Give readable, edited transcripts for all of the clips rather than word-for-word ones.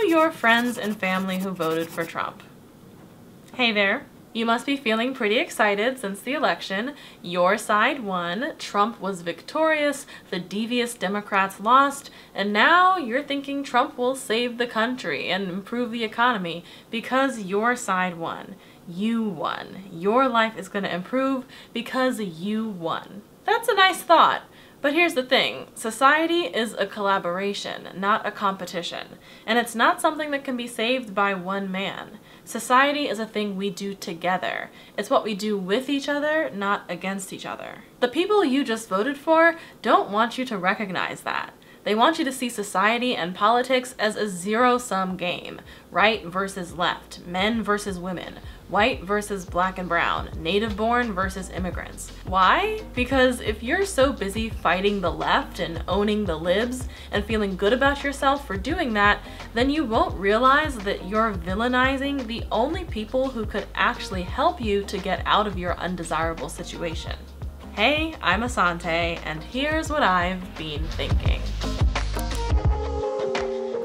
your friends and family who voted for Trump. Hey there. You must be feeling pretty excited since the election. Your side won, Trump was victorious, the devious Democrats lost, and now you're thinking Trump will save the country and improve the economy because your side won. You won. Your life is going to improve because you won. That's a nice thought. But here's the thing, society is a collaboration, not a competition, and it's not something that can be saved by one man. Society is a thing we do together. It's what we do with each other, not against each other. The people you just voted for don't want you to recognize that. They want you to see society and politics as a zero-sum game. Right versus left, men versus women, white versus black and brown, native-born versus immigrants. Why? Because if you're so busy fighting the left and owning the libs and feeling good about yourself for doing that, then you won't realize that you're villainizing the only people who could actually help you to get out of your undesirable situation. Hey, I'm Ahsante, and here's what I've been thinking.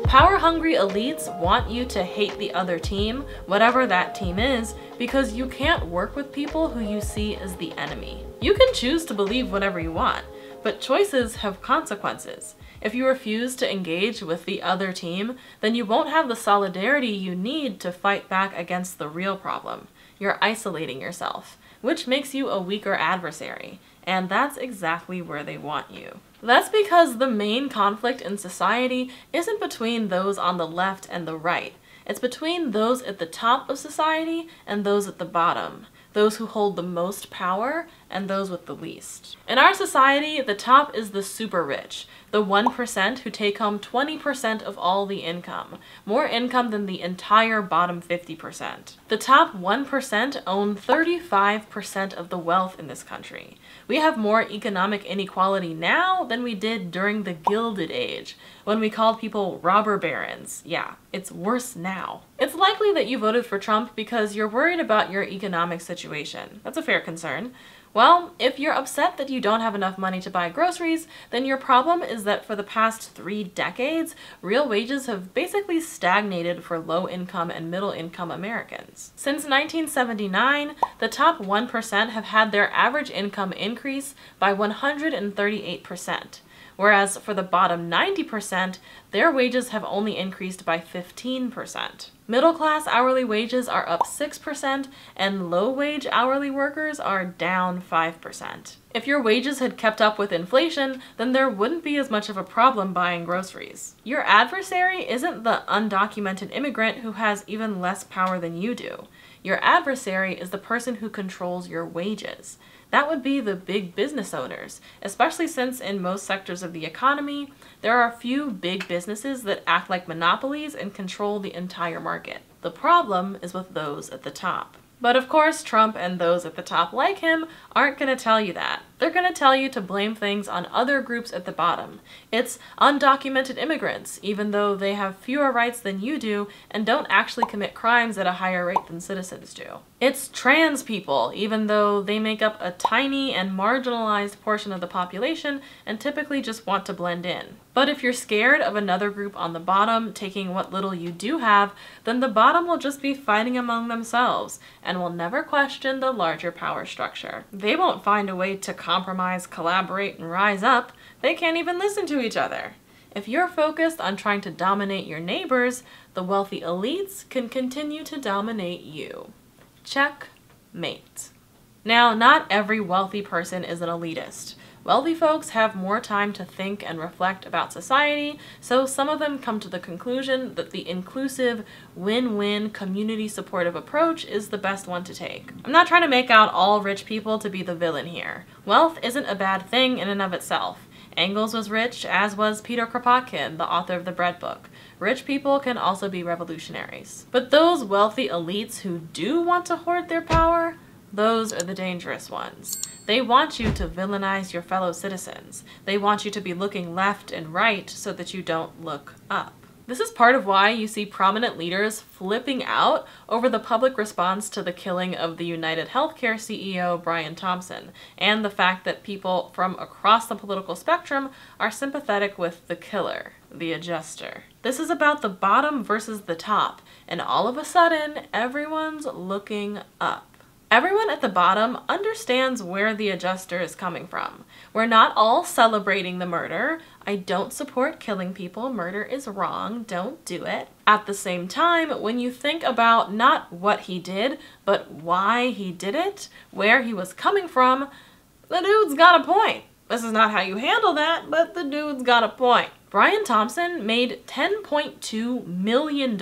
Power-hungry elites want you to hate the other team, whatever that team is, because you can't work with people who you see as the enemy. You can choose to believe whatever you want, but choices have consequences. If you refuse to engage with the other team, then you won't have the solidarity you need to fight back against the real problem. You're isolating yourself, which makes you a weaker adversary, and that's exactly where they want you. That's because the main conflict in society isn't between those on the left and the right. It's between those at the top of society and those at the bottom, those who hold the most power and those with the least. In our society, the top is the super rich, the 1% who take home 20% of all the income, more income than the entire bottom 50%. The top 1% own 35% of the wealth in this country. We have more economic inequality now than we did during the Gilded Age, when we called people robber barons. Yeah, it's worse now. It's likely that you voted for Trump because you're worried about your economic situation. That's a fair concern. Well, if you're upset that you don't have enough money to buy groceries, then your problem is that for the past 3 decades, real wages have basically stagnated for low-income and middle-income Americans. Since 1979, the top 1% have had their average income increase by 138%. Whereas for the bottom 90%, their wages have only increased by 15%. Middle-class hourly wages are up 6%, and low-wage hourly workers are down 5%. If your wages had kept up with inflation, then there wouldn't be as much of a problem buying groceries. Your adversary isn't the undocumented immigrant who has even less power than you do. Your adversary is the person who controls your wages. That would be the big business owners, especially since in most sectors of the economy, there are a few big businesses that act like monopolies and control the entire market. The problem is with those at the top. But of course, Trump and those at the top like him aren't going to tell you that. They're going to tell you to blame things on other groups at the bottom. It's undocumented immigrants, even though they have fewer rights than you do and don't actually commit crimes at a higher rate than citizens do. It's trans people, even though they make up a tiny and marginalized portion of the population and typically just want to blend in. But if you're scared of another group on the bottom taking what little you do have, then the bottom will just be fighting among themselves and will never question the larger power structure. They won't find a way to compromise, collaborate, and rise up. They can't even listen to each other. If you're focused on trying to dominate your neighbors, the wealthy elites can continue to dominate you. Checkmate. Now, not every wealthy person is an elitist. Wealthy folks have more time to think and reflect about society, so some of them come to the conclusion that the inclusive, win-win, community-supportive approach is the best one to take. I'm not trying to make out all rich people to be the villain here. Wealth isn't a bad thing in and of itself. Engels was rich, as was Peter Kropotkin, the author of the Bread Book. Rich people can also be revolutionaries. But those wealthy elites who do want to hoard their power, those are the dangerous ones. They want you to villainize your fellow citizens. They want you to be looking left and right so that you don't look up. This is part of why you see prominent leaders flipping out over the public response to the killing of the United Healthcare CEO Brian Thompson, and the fact that people from across the political spectrum are sympathetic with the killer, the adjuster. This is about the bottom versus the top, and all of a sudden, everyone's looking up. Everyone at the bottom understands where the adjuster is coming from. We're not all celebrating the murder. I don't support killing people. Murder is wrong. Don't do it. At the same time, when you think about not what he did, but why he did it, where he was coming from, the dude's got a point. This is not how you handle that, but the dude's got a point. Brian Thompson made $10.2 million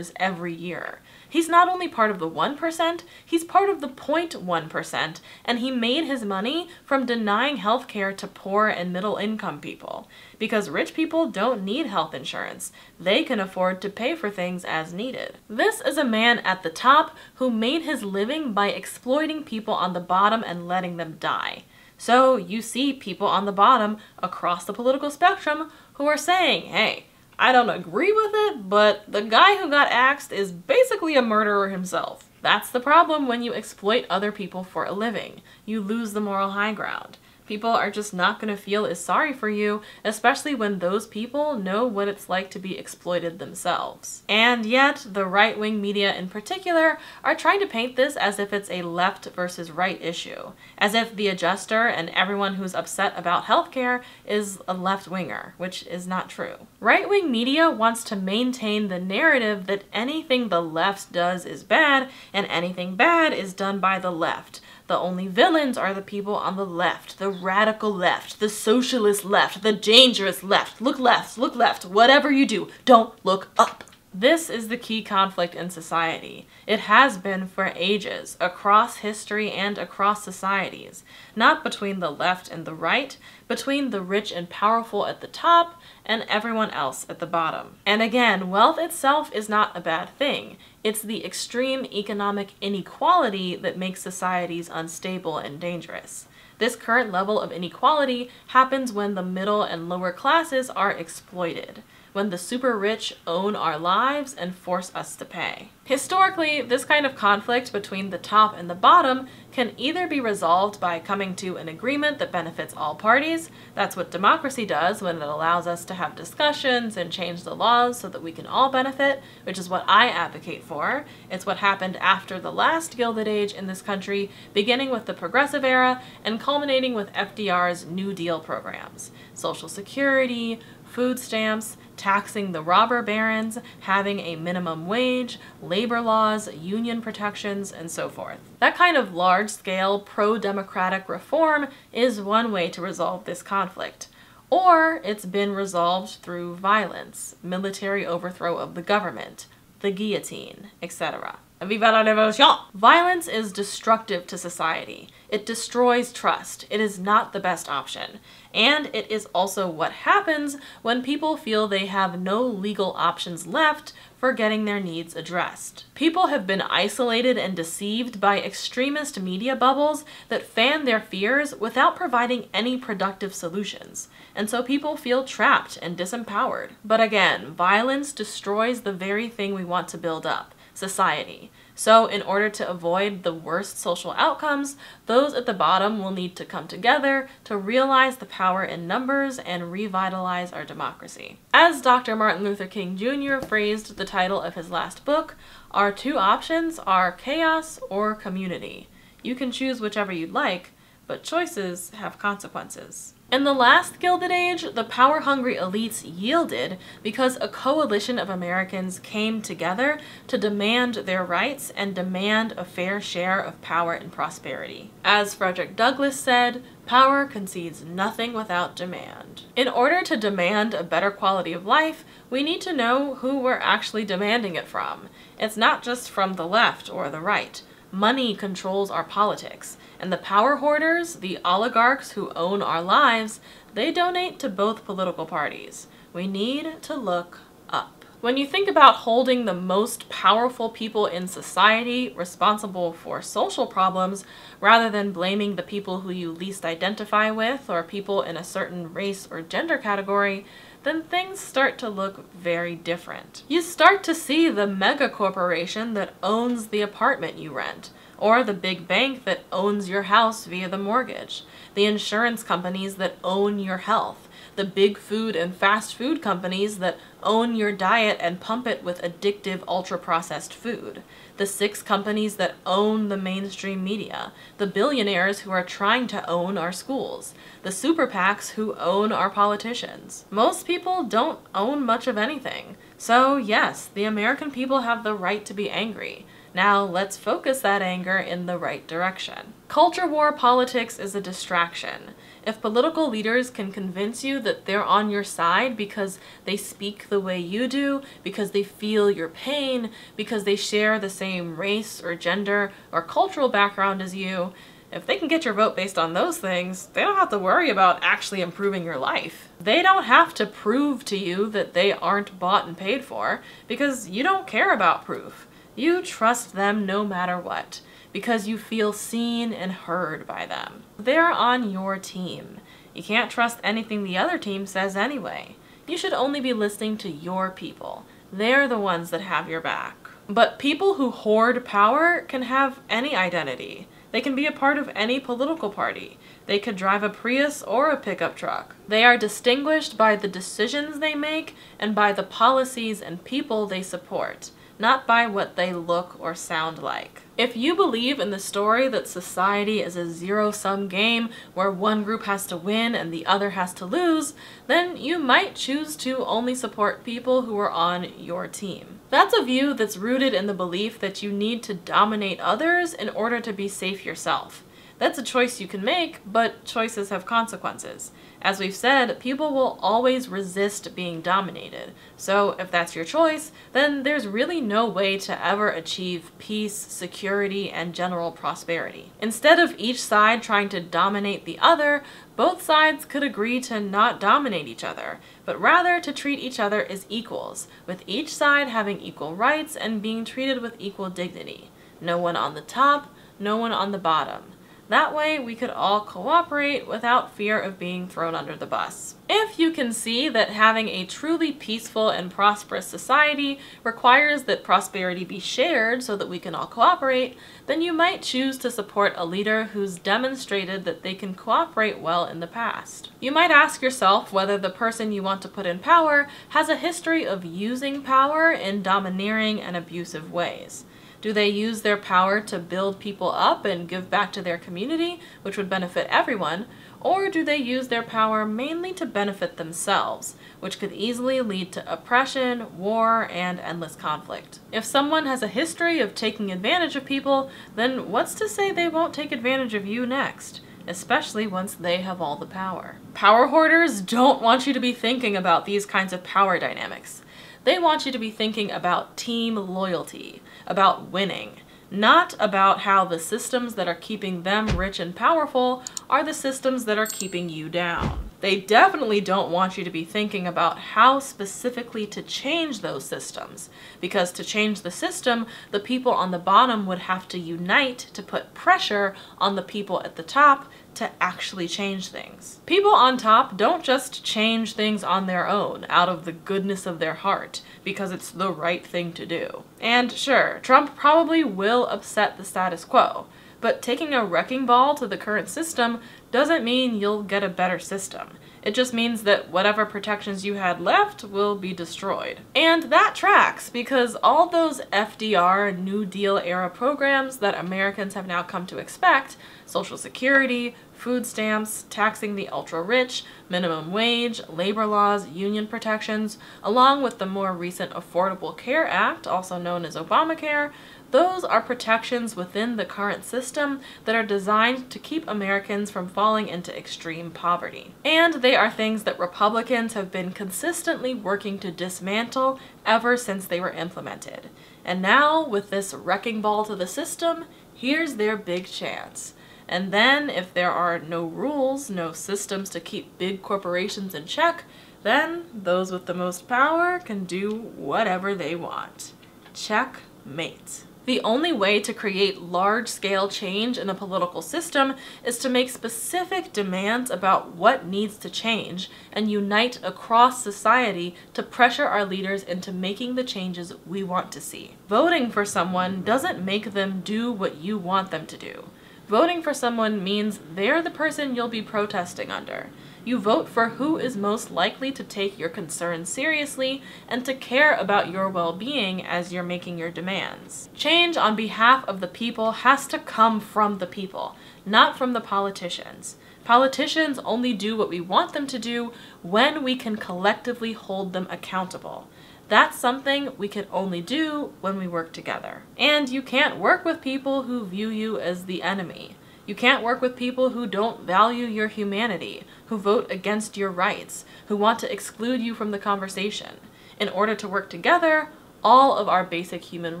every year. He's not only part of the 1%, he's part of the 0.1%, and he made his money from denying health care to poor and middle-income people. Because rich people don't need health insurance. They can afford to pay for things as needed. This is a man at the top who made his living by exploiting people on the bottom and letting them die. So you see people on the bottom across the political spectrum who are saying, hey, I don't agree with it, but the guy who got axed is basically a murderer himself. That's the problem when you exploit other people for a living. You lose the moral high ground. People are just not going to feel as sorry for you, especially when those people know what it's like to be exploited themselves. And yet, the right-wing media in particular are trying to paint this as if it's a left versus right issue, as if the adjuster and everyone who's upset about healthcare is a left-winger, which is not true. Right-wing media wants to maintain the narrative that anything the left does is bad, and anything bad is done by the left. The only villains are the people on the left, the radical left, the socialist left, the dangerous left. Look left, whatever you do, don't look up. This is the key conflict in society. It has been for ages, across history and across societies. Not between the left and the right, between the rich and powerful at the top and everyone else at the bottom. And again, wealth itself is not a bad thing. It's the extreme economic inequality that makes societies unstable and dangerous. This current level of inequality happens when the middle and lower classes are exploited, when the super rich own our lives and force us to pay. Historically, this kind of conflict between the top and the bottom can either be resolved by coming to an agreement that benefits all parties. That's what democracy does when it allows us to have discussions and change the laws so that we can all benefit, which is what I advocate for. It's what happened after the last Gilded Age in this country, beginning with the Progressive Era and culminating with FDR's New Deal programs. Social Security, food stamps, taxing the robber barons, having a minimum wage, labor laws, union protections, and so forth. That kind of large-scale pro-democratic reform is one way to resolve this conflict. Or it's been resolved through violence, military overthrow of the government, the guillotine, etc. Vive la révolution! Violence is destructive to society. It destroys trust. It is not the best option. And it is also what happens when people feel they have no legal options left for getting their needs addressed. People have been isolated and deceived by extremist media bubbles that fan their fears without providing any productive solutions. And so people feel trapped and disempowered. But again, violence destroys the very thing we want to build up: society. So in order to avoid the worst social outcomes, those at the bottom will need to come together to realize the power in numbers and revitalize our democracy. As Dr. Martin Luther King Jr. phrased the title of his last book, our two options are chaos or community. You can choose whichever you'd like, but choices have consequences. In the last Gilded Age, the power-hungry elites yielded because a coalition of Americans came together to demand their rights and demand a fair share of power and prosperity. As Frederick Douglass said, power concedes nothing without demand. In order to demand a better quality of life, we need to know who we're actually demanding it from. It's not just from the left or the right. Money controls our politics, and the power hoarders, the oligarchs who own our lives, they donate to both political parties. We need to look up. When you think about holding the most powerful people in society responsible for social problems, rather than blaming the people who you least identify with or people in a certain race or gender category, then things start to look very different. You start to see the mega corporation that owns the apartment you rent, or the big bank that owns your house via the mortgage, the insurance companies that own your health, the big food and fast food companies that own your diet and pump it with addictive ultra-processed food, the 6 companies that own the mainstream media, the billionaires who are trying to own our schools, the super PACs who own our politicians. Most people don't own much of anything. So yes, the American people have the right to be angry. Now let's focus that anger in the right direction. Culture war politics is a distraction. If political leaders can convince you that they're on your side because they speak the way you do, because they feel your pain, because they share the same race or gender or cultural background as you, if they can get your vote based on those things, they don't have to worry about actually improving your life. They don't have to prove to you that they aren't bought and paid for, because you don't care about proof. You trust them no matter what, because you feel seen and heard by them. They're on your team. You can't trust anything the other team says anyway. You should only be listening to your people. They're the ones that have your back. But people who hoard power can have any identity. They can be a part of any political party. They could drive a Prius or a pickup truck. They are distinguished by the decisions they make and by the policies and people they support, not by what they look or sound like. If you believe in the story that society is a zero-sum game where one group has to win and the other has to lose, then you might choose to only support people who are on your team. That's a view that's rooted in the belief that you need to dominate others in order to be safe yourself. That's a choice you can make, but choices have consequences. As we've said, people will always resist being dominated. So if that's your choice, then there's really no way to ever achieve peace, security, and general prosperity. Instead of each side trying to dominate the other, both sides could agree to not dominate each other, but rather to treat each other as equals, with each side having equal rights and being treated with equal dignity. No one on the top, no one on the bottom. That way we could all cooperate without fear of being thrown under the bus. If you can see that having a truly peaceful and prosperous society requires that prosperity be shared so that we can all cooperate, then you might choose to support a leader who's demonstrated that they can cooperate well in the past. You might ask yourself whether the person you want to put in power has a history of using power in domineering and abusive ways. Do they use their power to build people up and give back to their community, which would benefit everyone, or do they use their power mainly to benefit themselves, which could easily lead to oppression, war, and endless conflict? If someone has a history of taking advantage of people, then what's to say they won't take advantage of you next? Especially once they have all the power. Power hoarders don't want you to be thinking about these kinds of power dynamics. They want you to be thinking about team loyalty, about winning, not about how the systems that are keeping them rich and powerful are the systems that are keeping you down. They definitely don't want you to be thinking about how specifically to change those systems, because to change the system, the people on the bottom would have to unite to put pressure on the people at the top to actually change things. People on top don't just change things on their own out of the goodness of their heart because it's the right thing to do. And sure, Trump probably will upset the status quo, but taking a wrecking ball to the current system doesn't mean you'll get a better system. It just means that whatever protections you had left will be destroyed. And that tracks, because all those FDR New Deal era programs that Americans have now come to expect, Social Security, food stamps, taxing the ultra-rich, minimum wage, labor laws, union protections, along with the more recent Affordable Care Act, also known as Obamacare, those are protections within the current system that are designed to keep Americans from falling into extreme poverty. And they are things that Republicans have been consistently working to dismantle ever since they were implemented. And now, with this wrecking ball to the system, here's their big chance. And then, if there are no rules, no systems to keep big corporations in check, then those with the most power can do whatever they want. Checkmate. The only way to create large-scale change in a political system is to make specific demands about what needs to change and unite across society to pressure our leaders into making the changes we want to see. Voting for someone doesn't make them do what you want them to do. Voting for someone means they're the person you'll be protesting under. You vote for who is most likely to take your concerns seriously and to care about your well-being as you're making your demands. Change on behalf of the people has to come from the people, not from the politicians. Politicians only do what we want them to do when we can collectively hold them accountable. That's something we can only do when we work together. And you can't work with people who view you as the enemy. You can't work with people who don't value your humanity, who vote against your rights, who want to exclude you from the conversation. In order to work together, all of our basic human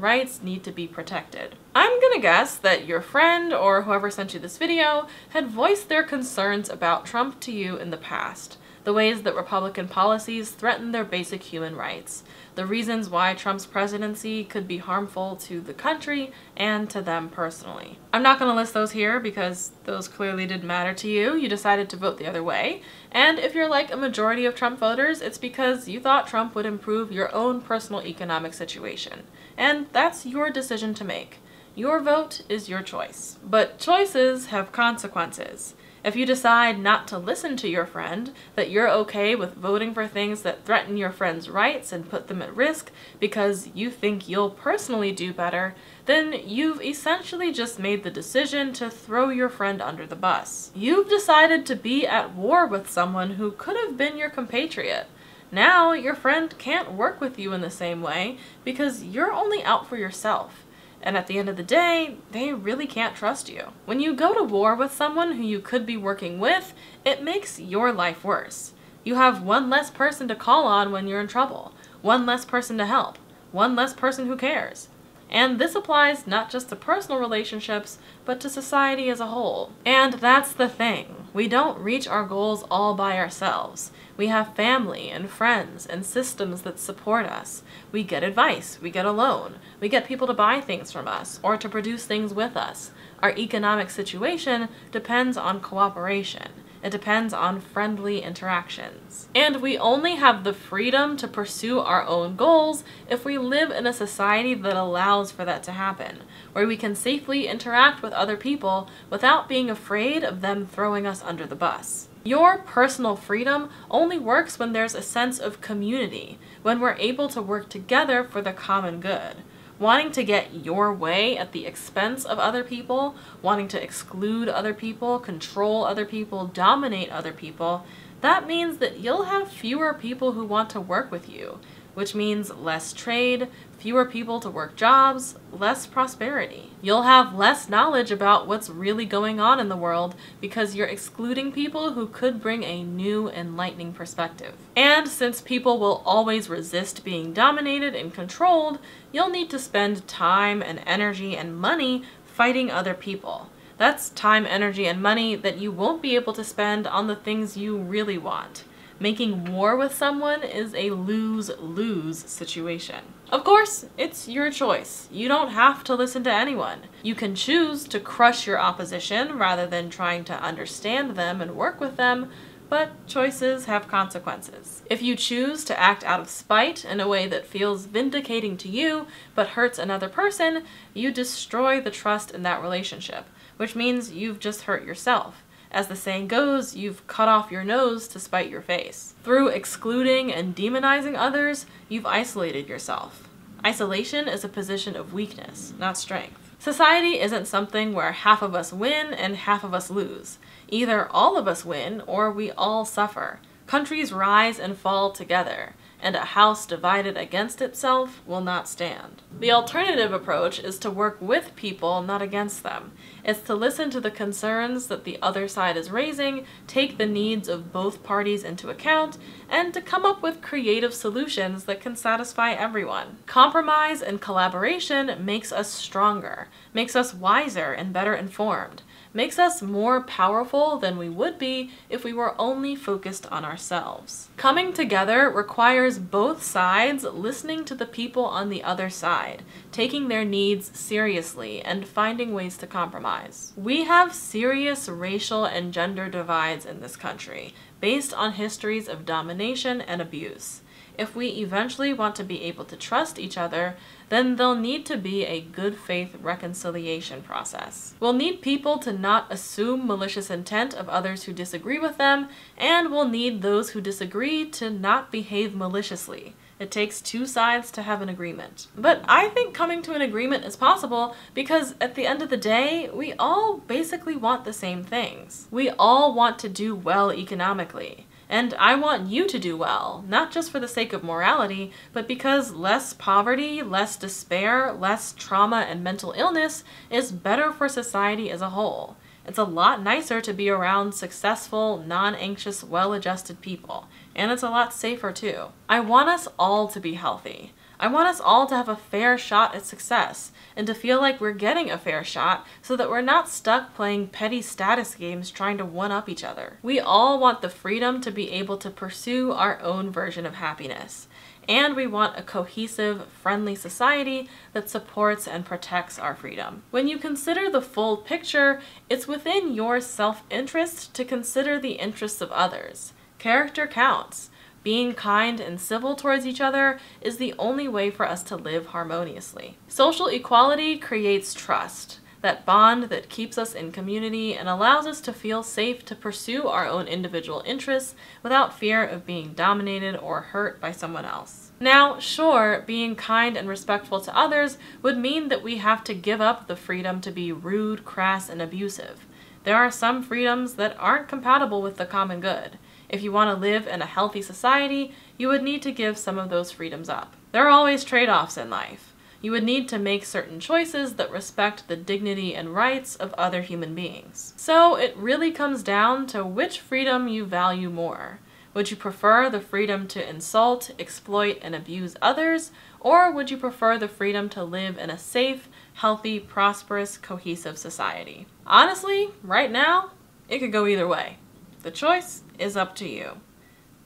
rights need to be protected. I'm gonna guess that your friend or whoever sent you this video had voiced their concerns about Trump to you in the past, the ways that Republican policies threaten their basic human rights, the reasons why Trump's presidency could be harmful to the country and to them personally. I'm not going to list those here because those clearly didn't matter to you. You decided to vote the other way. And if you're like a majority of Trump voters, it's because you thought Trump would improve your own personal economic situation. And that's your decision to make. Your vote is your choice. But choices have consequences. If you decide not to listen to your friend, that you're okay with voting for things that threaten your friend's rights and put them at risk because you think you'll personally do better, then you've essentially just made the decision to throw your friend under the bus. You've decided to be at war with someone who could have been your compatriot. Now your friend can't work with you in the same way because you're only out for yourself. And at the end of the day, they really can't trust you. When you go to war with someone who you could be working with, it makes your life worse. You have one less person to call on when you're in trouble, one less person to help, one less person who cares. And this applies not just to personal relationships, but to society as a whole. And that's the thing. We don't reach our goals all by ourselves. We have family and friends and systems that support us. We get advice, we get a loan, we get people to buy things from us or to produce things with us. Our economic situation depends on cooperation. It depends on friendly interactions. And we only have the freedom to pursue our own goals if we live in a society that allows for that to happen, where we can safely interact with other people without being afraid of them throwing us under the bus. Your personal freedom only works when there's a sense of community, when we're able to work together for the common good. Wanting to get your way at the expense of other people, wanting to exclude other people, control other people, dominate other people, that means that you'll have fewer people who want to work with you, which means less trade, fewer people to work jobs, less prosperity. You'll have less knowledge about what's really going on in the world because you're excluding people who could bring a new, enlightening perspective. And since people will always resist being dominated and controlled, you'll need to spend time and energy and money fighting other people. That's time, energy, and money that you won't be able to spend on the things you really want. Making war with someone is a lose-lose situation. Of course, it's your choice. You don't have to listen to anyone. You can choose to crush your opposition rather than trying to understand them and work with them, but choices have consequences. If you choose to act out of spite in a way that feels vindicating to you but hurts another person, you destroy the trust in that relationship, which means you've just hurt yourself. As the saying goes, you've cut off your nose to spite your face. Through excluding and demonizing others, you've isolated yourself. Isolation is a position of weakness, not strength. Society isn't something where half of us win and half of us lose. Either all of us win or we all suffer. Countries rise and fall together, and a house divided against itself will not stand. The alternative approach is to work with people, not against them. It's to listen to the concerns that the other side is raising, take the needs of both parties into account, and to come up with creative solutions that can satisfy everyone. Compromise and collaboration makes us stronger, makes us wiser and better informed, makes us more powerful than we would be if we were only focused on ourselves. Coming together requires both sides listening to the people on the other side, taking their needs seriously, and finding ways to compromise. We have serious racial and gender divides in this country, based on histories of domination and abuse. If we eventually want to be able to trust each other, then there'll need to be a good faith reconciliation process. We'll need people to not assume malicious intent of others who disagree with them, and we'll need those who disagree to not behave maliciously. It takes two sides to have an agreement. But I think coming to an agreement is possible because at the end of the day, we all basically want the same things. We all want to do well economically. And I want you to do well, not just for the sake of morality, but because less poverty, less despair, less trauma and mental illness is better for society as a whole. It's a lot nicer to be around successful, non-anxious, well-adjusted people. And it's a lot safer too. I want us all to be healthy. I want us all to have a fair shot at success, and to feel like we're getting a fair shot so that we're not stuck playing petty status games trying to one-up each other. We all want the freedom to be able to pursue our own version of happiness. And we want a cohesive, friendly society that supports and protects our freedom. When you consider the full picture, it's within your self-interest to consider the interests of others. Character counts. Being kind and civil towards each other is the only way for us to live harmoniously. Social equality creates trust, that bond that keeps us in community and allows us to feel safe to pursue our own individual interests without fear of being dominated or hurt by someone else. Now, sure, being kind and respectful to others would mean that we have to give up the freedom to be rude, crass, and abusive. There are some freedoms that aren't compatible with the common good. If you want to live in a healthy society, you would need to give some of those freedoms up. There are always trade-offs in life. You would need to make certain choices that respect the dignity and rights of other human beings. So it really comes down to which freedom you value more. Would you prefer the freedom to insult, exploit, and abuse others, or would you prefer the freedom to live in a safe, healthy, prosperous, cohesive society? Honestly, right now, it could go either way. The choice is up to you,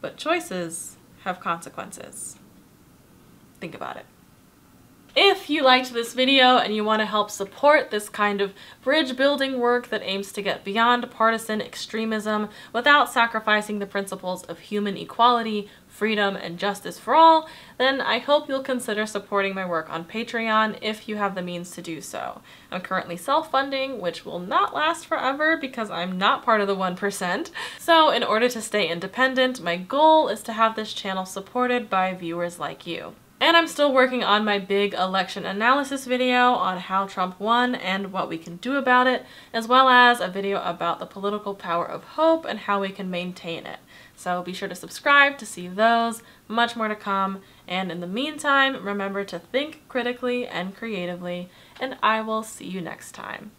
but choices have consequences. Think about it. If you liked this video and you want to help support this kind of bridge building work that aims to get beyond partisan extremism without sacrificing the principles of human equality, freedom, and justice for all, then I hope you'll consider supporting my work on Patreon if you have the means to do so. I'm currently self-funding, which will not last forever because I'm not part of the 1%. So in order to stay independent, my goal is to have this channel supported by viewers like you. And I'm still working on my big election analysis video on how Trump won and what we can do about it, as well as a video about the political power of hope and how we can maintain it. So be sure to subscribe to see those, much more to come, and in the meantime, remember to think critically and creatively, and I will see you next time.